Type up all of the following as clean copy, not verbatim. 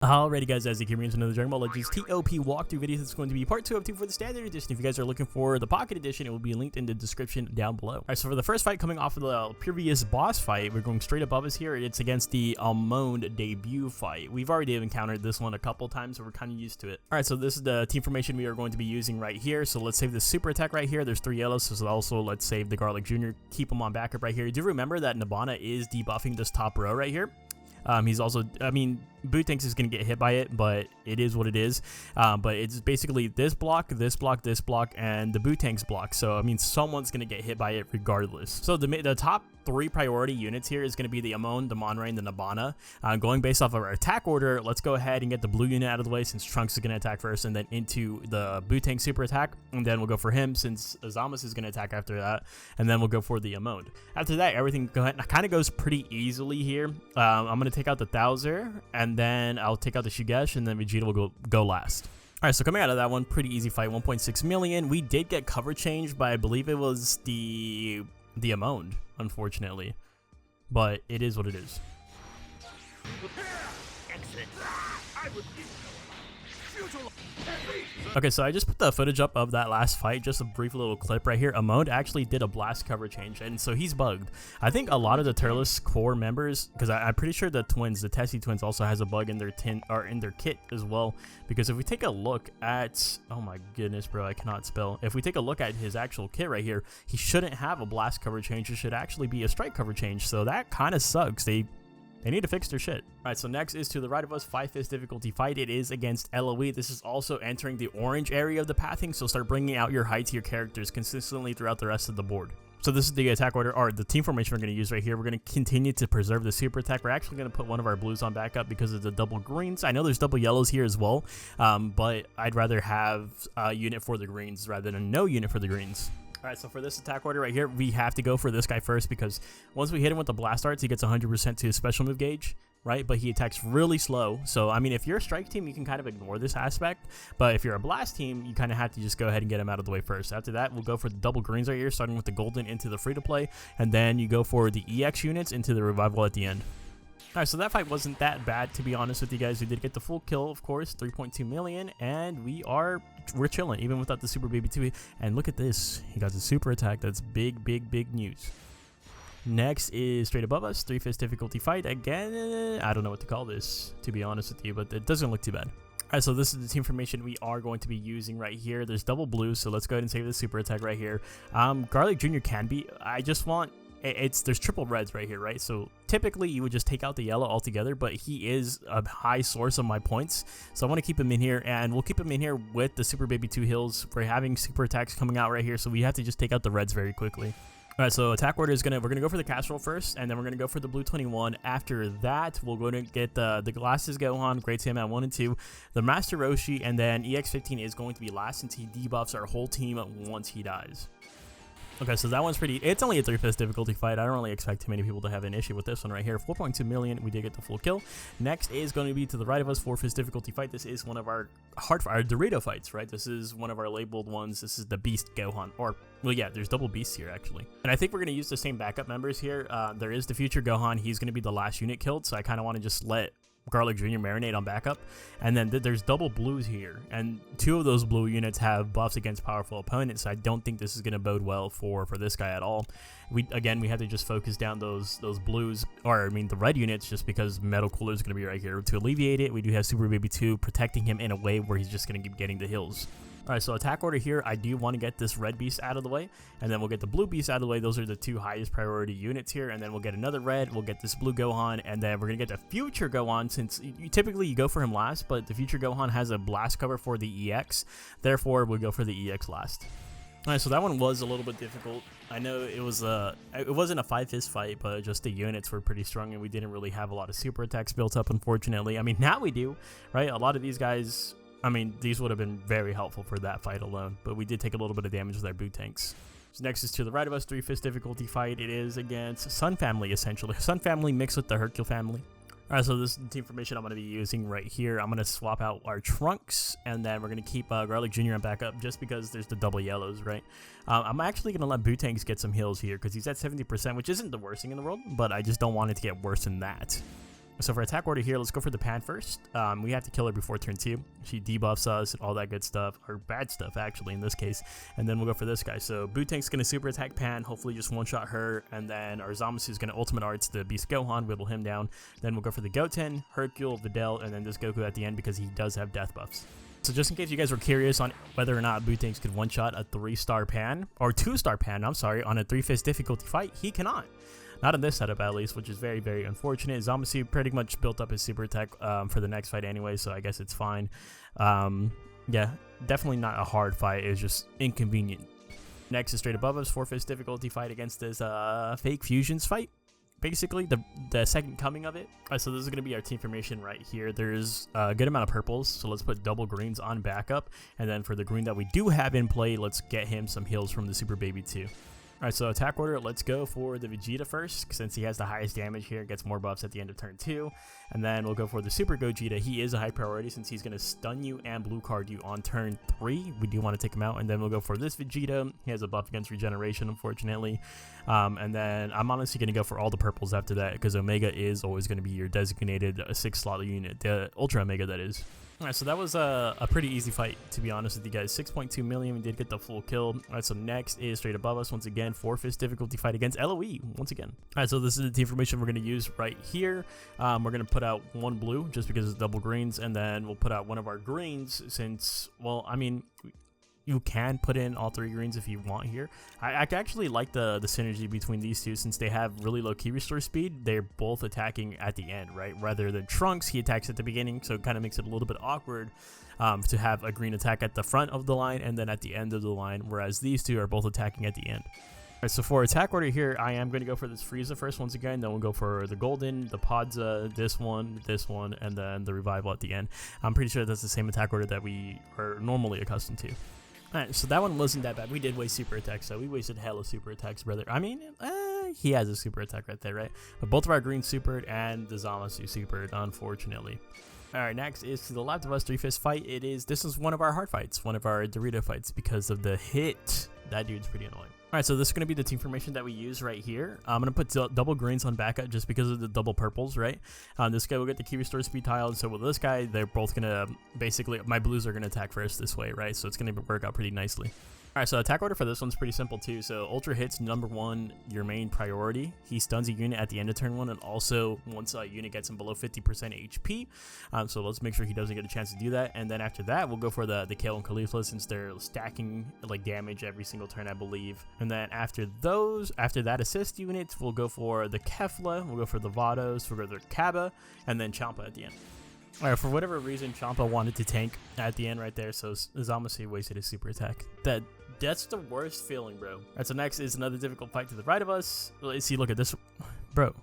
Alrighty guys, as you can read another Dragon Ball Legends TOP walkthrough video. This is going to be part 2 of 2 for the standard edition. If you guys are looking for the pocket edition, it will be linked in the description down below. Alright, so for the first fight coming off of the previous boss fight, we're going straight above us here. It's against the Almond debut fight. We've already encountered this one a couple times, so we're kind of used to it. Alright, so this is the team formation we are going to be using right here. So let's save the super attack right here. There's 3 yellows, so also let's save the Garlic Jr. Keep him on backup right here. Do remember that Nibbana is debuffing this top row right here. He's also, I mean, Bootanks is going to get hit by it, but it is what it is. But it's basically this block, this block, this block, and the Bootanks block. So, I mean, someone's going to get hit by it regardless. So, the top 3 priority units here is going to be the Amon, the Monray, and the Nibbana. Going based off of our attack order, let's go ahead and get the blue unit out of the way since Trunks is going to attack first, and then into the Bootank super attack. And then we'll go for him since Azamas is going to attack after that. And then we'll go for the Amon. After that, everything kind of goes pretty easily here. I'm going to take out the Thouser, and then I'll take out the Shugesh, and then Vegeta will go last. Alright, so coming out of that one, pretty easy fight, 1.6 million. We did get cover change, but I believe it was the Amon, unfortunately. But it is what it is. Okay, so I just put the footage up of that last fight, just a brief little clip right here. Amon actually did a blast cover change, and so he's bugged. I think a lot of the Turles core members, because I'm pretty sure the twins, the Tessie twins, also has a bug in their in their kit as well. Because if we take a look at, oh my goodness, bro, I cannot spell. If we take a look at his actual kit right here, he shouldn't have a blast cover change. It should actually be a strike cover change. So that kind of sucks. They need to fix their shit. Alright, so next is to the right of us, 5-fist difficulty fight. It is against LOE. This is also entering the orange area of the pathing, so start bringing out your high tier characters consistently throughout the rest of the board. So this is the attack order, or the team formation we're going to use right here. We're going to continue to preserve the super attack. We're actually going to put one of our blues on backup because of the double greens. I know there's double yellows here as well, but I'd rather have a unit for the greens rather than no unit for the greens. Alright, so for this attack order right here, we have to go for this guy first because once we hit him with the blast arts, he gets 100% to his special move gauge, right? But he attacks really slow. So, I mean, if you're a strike team, you can kind of ignore this aspect. But if you're a blast team, you kind of have to just go ahead and get him out of the way first. After that, we'll go for the double greens right here, starting with the golden into the free-to-play. And then you go for the EX units into the revival at the end. Alright, so that fight wasn't that bad, to be honest with you guys. We did get the full kill, of course, 3.2 million, and we're chilling, even without the Super Baby 2. And look at this. He got the super attack. That's big, big, big news. Next is straight above us, 3-fist difficulty fight. Again, I don't know what to call this, to be honest with you, but it doesn't look too bad. Alright, so this is the team formation we are going to be using right here. There's double blue, so let's go ahead and save the super attack right here. Garlic Jr. can be. I just want... there's triple reds right here, right? So typically you would just take out the yellow altogether, but he is a high source of my points, so I want to keep him in here, and we'll keep him in here with the Super Baby 2 heals. We're having super attacks coming out right here, so we have to just take out the reds very quickly. Alright, so attack order is we're gonna go for the casserole first, and then we're gonna go for the blue 21. After that, we'll go to get the glasses Gohan, Great Saiyaman at 1 and 2, the Master Roshi, and then EX15 is going to be last since he debuffs our whole team once he dies. Okay, so that one's pretty... It's only a 3-fist difficulty fight. I don't really expect too many people to have an issue with this one right here. 4.2 million. We did get the full kill. Next is going to be to the right of us, 4-fist difficulty fight. This is one of our our Dorito fights, right? This is one of our labeled ones. This is the Beast Gohan. Or, well, yeah, there's double beasts here, actually. And I think we're going to use the same backup members here. There is the future Gohan. He's going to be the last unit killed, so I kind of want to just let Garlic Jr. marinate on backup. And then there's double blues here, and 2 of those blue units have buffs against powerful opponents, so I don't think this is going to bode well for this guy at all. We have to just focus down those blues, or I mean the red units, just because Metal Cooler is going to be right here to alleviate it. We do have Super Baby 2 protecting him in a way where he's just going to keep getting the heals. Alright, so attack order here, I do want to get this red beast out of the way, and then we'll get the blue beast out of the way. Those are the 2 highest priority units here, and then we'll get another red, we'll get this blue Gohan, and then we're going to get the future Gohan, since typically you go for him last, but the future Gohan has a blast cover for the EX, therefore we'll go for the EX last. Alright, so that one was a little bit difficult. I know it wasn't a 5-fist fight, but just the units were pretty strong, and we didn't really have a lot of super attacks built up, unfortunately. I mean, now we do, right? A lot of these guys... I mean, these would have been very helpful for that fight alone, but we did take a little bit of damage with our Bootanks. So next is to the right of us, 3-fist difficulty fight. It is against Sun Family, essentially. Sun Family mixed with the Hercule family. Alright, so this is the team formation I'm going to be using right here. I'm going to swap out our Trunks, and then we're going to keep Garlic Jr. on backup just because there's the double yellows, right? I'm actually going to let Bootanks get some heals here because he's at 70%, which isn't the worst thing in the world, but I just don't want it to get worse than that. So for attack order here, let's go for the Pan first. We have to kill her before turn 2. She debuffs us and all that good stuff, or bad stuff actually in this case. And then we'll go for this guy. So Butank's going to super attack Pan, hopefully just one-shot her. And then our Zamasu is going to ultimate arts the Beast Gohan, whittle him down. Then we'll go for the Goten, Hercule, Videl, and then this Goku at the end because he does have death buffs. So just in case you guys were curious on whether or not Butank's could one-shot a 3-star Pan, or 2-star Pan, I'm sorry, on a 3-fist difficulty fight, he cannot. Not in this setup at least, which is very, very unfortunate. Zamasu pretty much built up his super attack for the next fight anyway, so I guess it's fine. Yeah, definitely not a hard fight. It was just inconvenient. Next is straight above us, 4-fist difficulty fight against this fake fusions fight. Basically, the second coming of it. So this is going to be our team formation right here. There's a good amount of purples, so let's put double greens on backup. And then for the green that we do have in play, let's get him some heals from the Super Baby 2. Alright, so attack order, let's go for the Vegeta first, since he has the highest damage here, gets more buffs at the end of turn 2. And then we'll go for the Super Gogeta. He is a high priority since he's going to stun you and blue card you on turn 3. We do want to take him out. And then we'll go for this Vegeta. He has a buff against regeneration, unfortunately. And then I'm honestly going to go for all the purples after that, because Omega is always going to be your designated 6-slot unit, the Ultra Omega that is. Alright, so that was a pretty easy fight, to be honest with you guys. 6.2 million, we did get the full kill. Alright, so next is straight above us, once again, 4-fist difficulty fight against LOE, once again. Alright, so this is the team formation we're going to use right here. We're going to put out 1 blue, just because it's double greens, and then we'll put out 1 of our greens, since, well, I mean, you can put in all 3 greens if you want here. I actually like the synergy between these two, since they have really low key restore speed. They're both attacking at the end, right? Rather than Trunks, he attacks at the beginning, so it kind of makes it a little bit awkward to have a green attack at the front of the line and then at the end of the line, whereas these two are both attacking at the end. Alright, so for attack order here, I am going to go for this Frieza first once again, then we'll go for the Golden, the Podza, this one, and then the Revival at the end. I'm pretty sure that's the same attack order that we are normally accustomed to. Alright, so that one wasn't that bad. We did waste super attacks, so we wasted hella super attacks, brother. I mean, he has a super attack right there, right? But both of our greens supered and the Zamasu supered, unfortunately. Alright, next is to the left of us, 3-fist fight. This is one of our hard fights, one of our Dorito fights, because of the hit. That dude's pretty annoying. Alright, so this is going to be the team formation that we use right here. I'm going to put double greens on backup just because of the double purples, right? This guy will get the key restore speed tile, and so with this guy, they're both going to, basically, my blues are going to attack first this way, right? So it's going to work out pretty nicely. Alright, so attack order for this one's pretty simple too. So Ultra hits number 1, your main priority. He stuns a unit at the end of turn 1, and also once a unit gets him below 50% HP. So let's make sure he doesn't get a chance to do that. And then after that, we'll go for the Kale and Caulifla, since they're stacking like damage every single turn, I believe. And then after that assist units, we'll go for the Kefla, we'll go for the Vados, we'll go for the Kaba, and then Champa at the end. Alright, for whatever reason, Champa wanted to tank at the end right there, so Zamasu wasted his super attack. That's the worst feeling, bro. Alright, so next is another difficult fight to the right of us. Let's see, look at this. Bro,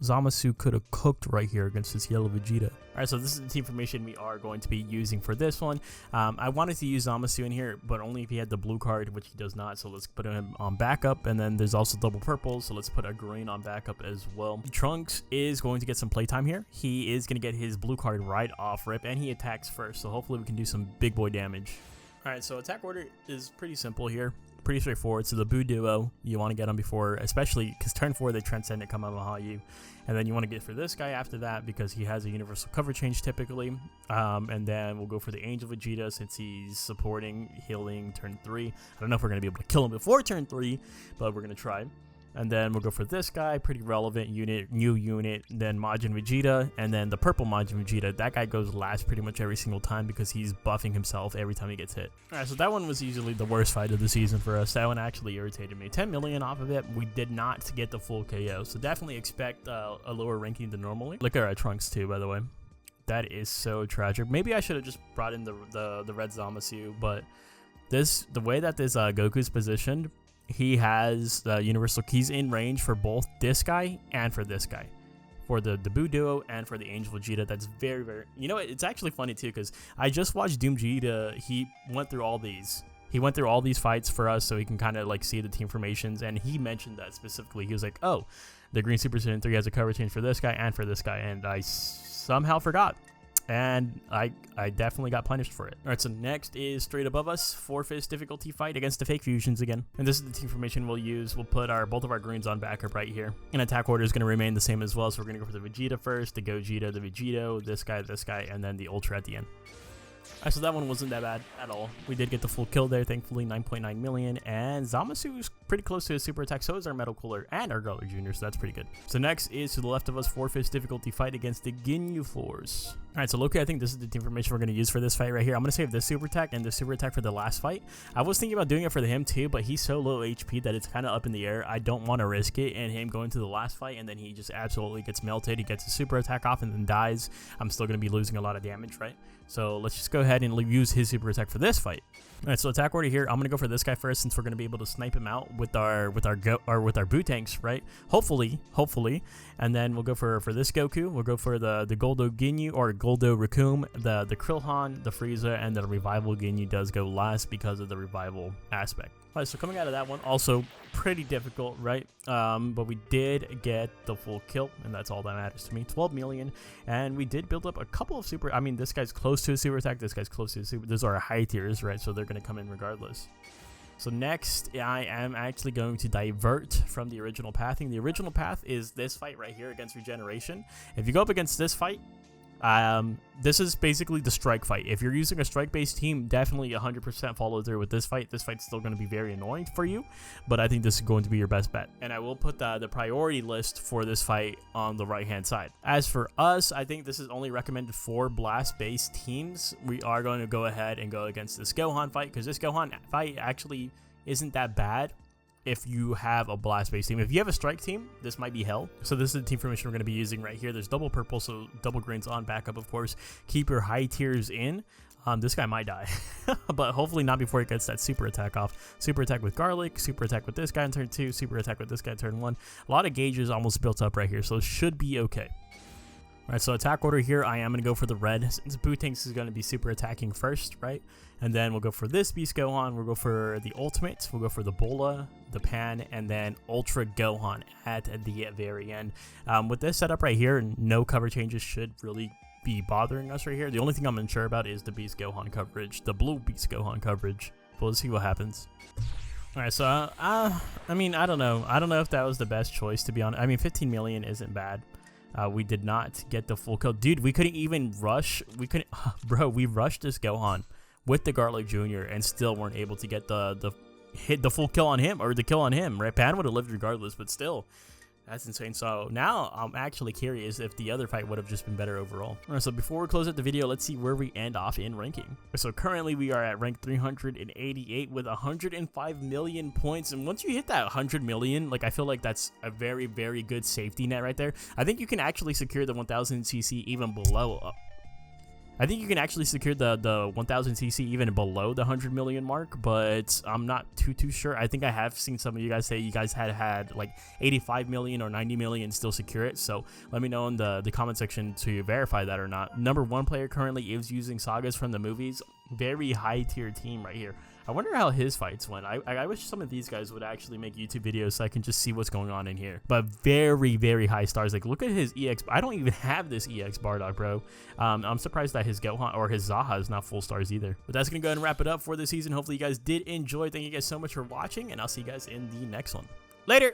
Zamasu could have cooked right here against this yellow Vegeta. Alright, so this is the team formation we are going to be using for this one. I wanted to use Zamasu in here, but only if he had the blue card, which he does not, so let's put him on backup. And then there's also double purple, so let's put a green on backup as well. Trunks is going to get some playtime here. He is going to get his blue card right off rip, and he attacks first, so hopefully we can do some big boy damage. Alright, so attack order is pretty simple here. Pretty straightforward. So the Buu duo, you want to get them before, especially because turn 4 they transcend and Kamehameha, and then you want to get for this guy after that because he has a universal cover change typically. And then we'll go for the Angel Vegeta since he's supporting healing turn 3. I don't know if we're going to be able to kill him before turn 3, but we're going to try. And then we'll go for this guy, pretty relevant unit, new unit, then Majin Vegeta, and then the purple Majin Vegeta. That guy goes last pretty much every single time because he's buffing himself every time he gets hit. Alright, so that one was usually the worst fight of the season for us. That one actually irritated me. 10 million off of it. We did not get the full KO, so definitely expect a lower ranking than normally. Look at our Trunks too, by the way. That is so tragic. Maybe I should have just brought in the red Zamasu, but the way that this Goku's positioned, he has the universal keys in range for both this guy and for this guy. For the Buu duo and for the Angel Vegeta. That's very, very... You know what? It's actually funny too because I just watched doomgeta. He went through all these. He went through all these fights for us so he can kind of like see the team formations, and he mentioned that specifically. He was like, oh, the Green Super Saiyan 3 has a cover change for this guy and for this guy, and I somehow forgot. and I definitely got punished for it. Alright, so next is straight above us, 4-5 difficulty fight against the fake fusions again. And this is the team formation we'll use. We'll put both of our greens on backup right here. And attack order is going to remain the same as well, so we're going to go for the Vegeta first, the Gogeta, the Vegeto, this guy, and then the Ultra at the end. Alright, so that one wasn't that bad at all. We did get the full kill there, thankfully, 9.9 million. And Zamasu's pretty close to his super attack, so is our Metal Cooler and our Garlic Jr., so that's pretty good. So next is to the left of us, 4-5 difficulty fight against the Ginyu Force. Alright, so Loki, I think this is the team formation we're going to use for this fight right here. I'm going to save this super attack and the super attack for the last fight. I was thinking about doing it for him too, but he's so low HP that it's kind of up in the air. I don't want to risk it and him going to the last fight and then he just absolutely gets melted. He gets his super attack off and then dies. I'm still going to be losing a lot of damage, right? So let's just go ahead and use his super attack for this fight. Alright, so attack order here. I'm gonna go for this guy first since we're gonna be able to snipe him out with our boot tanks, right? Hopefully, and then we'll go for this Goku. We'll go for the Goldo Ginyu or Goldo Raccoon, the Krillhan, the Frieza, and the Revival Ginyu does go last because of the revival aspect. Alright, so coming out of that one, also pretty difficult, right? But we did get the full kill, and that's all that matters to me. 12 million, and we did build up a couple of super. I mean, this guy's close to a super attack. This guy's close to a super. Those are our high tiers, right? So they're gonna come in regardless. So next, I am actually going to divert from the original pathing. The original path is this fight right here against Regeneration. If you go up against this fight, this is basically the strike fight. If you're using a strike-based team, definitely 100% follow through with this fight. This fight's still going to be very annoying for you, but I think this is going to be your best bet. And I will put the priority list for this fight on the right-hand side. As for us, I think this is only recommended for blast-based teams. We are going to go ahead and go against this Gohan fight, because this Gohan fight actually isn't that bad if you have a blast-based team. If you have a strike team, this might be hell. So this is the team formation we're going to be using right here. There's double purple, so double greens on backup, of course. Keep your high tiers in. This guy might die, but hopefully not before he gets that super attack off. Super attack with Garlic, super attack with this guy in turn 2, super attack with this guy in turn 1. A lot of gauges almost built up right here, so it should be okay. Alright, so attack order here, I am going to go for the red, since Boot Tanks is going to be super attacking first, right? And then we'll go for this Beast Gohan, we'll go for the Ultimate, we'll go for the Bola, the Pan, and then Ultra Gohan at the very end. With this setup right here, no cover changes should really be bothering us right here. The only thing I'm unsure about is the Beast Gohan coverage, the blue Beast Gohan coverage. But let's see what happens. Alright, so, I mean, I don't know. I don't know if that was the best choice, to be honest. I mean, 15 million isn't bad. We did not get the full kill. Dude, we couldn't even rush. We couldn't, bro, we rushed this Gohan with the Garlic Jr. and still weren't able to get the full kill on him, or the kill on him, right? Pan would have lived regardless, but still, that's insane. So now I'm actually curious if the other fight would have just been better overall. Alright, so before we close out the video, let's see where we end off in ranking. So currently we are at rank 388 with 105 million points, and once you hit that 100 million, like, I feel like that's a very, very good safety net right there. I think you can actually secure the 1000cc even below. I think you can actually secure the 1000cc even below the 100 million mark, but I'm not too sure. I think I have seen some of you guys say you guys had like 85 million or 90 million still secure it, so let me know in the comment section to verify that or not. Number 1 player currently is using Sagas from the movies. Very high tier team right here. I wonder how his fights went. I wish some of these guys would actually make YouTube videos so I can just see what's going on in here. But very, very high stars. Like, look at his EX. I don't even have this EX Bardock, bro. I'm surprised that his Gohan or his Zaha is not full stars either. But that's going to go ahead and wrap it up for the season. Hopefully you guys did enjoy. Thank you guys so much for watching, and I'll see you guys in the next one. Later!